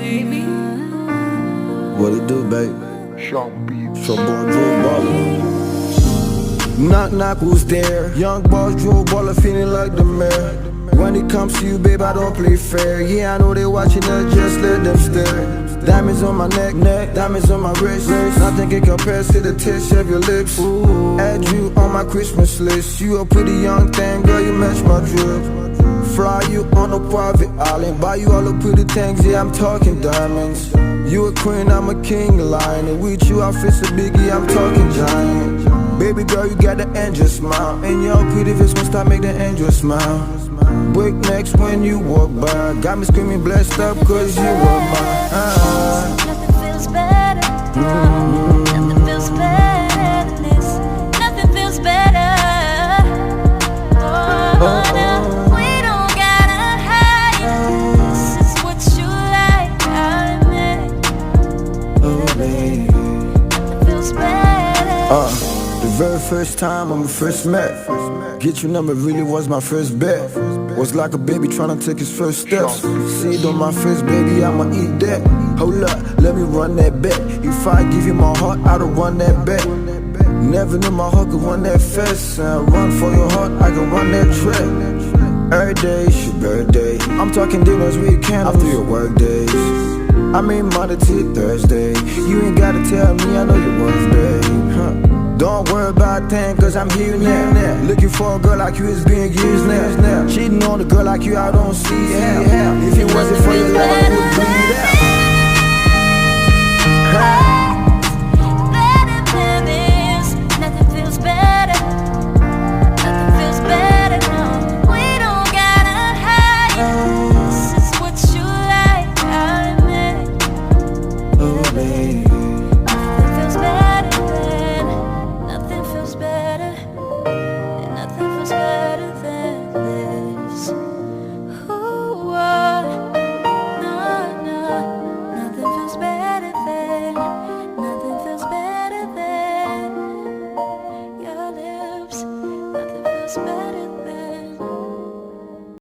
baby. What it do, babe? Sean Beats. So boy, Drew Baller. Knock, knock, who's there? Young boss, Drew Baller, feeling like the mayor. When it comes to you, babe, I don't play fair. Yeah, I know they watching us, just let them stare. Diamonds on my neck, diamonds on my wrist. Nothing can compare to the taste of your lips. Add you on my Christmas list. You a pretty young thing, girl, you match my drip. Fly you on a private island, buy you all the pretty things, yeah, I'm talking diamonds. You a queen, I'm a king, lion. And with you, I feel so biggie, I'm talking giant. Baby girl, you got the angel smile, and your pretty face gon' stop make the angel smile. Break necks when you walk by, got me screaming blessed up cause you are mine. Nothing feels better. Nothing feels better than this. Nothing feels better. Oh, no, we don't gotta hide. This is what you like, I'll admit. Oh, baby. Nothing feels better. The very first time when we first met, get your number really was my first bet. Was like a baby trying to take his first steps. Seed on my face, baby, I'ma eat that. Hold up, let me run that bet. If I give you my heart, I'll run that bet. Never knew my heart could run that fast. Run for your heart, I can run that track. Every day, it's your birthday. I'm talking dinners, weekend after your work days. I mean Monday to Thursday. You ain't gotta tell me, I know your worth, babe. Don't worry about a thing, cause I'm here now. Looking for a girl like you, it's been years now. Cheating on a girl like you, I don't see how. If it wasn't for your love, I would be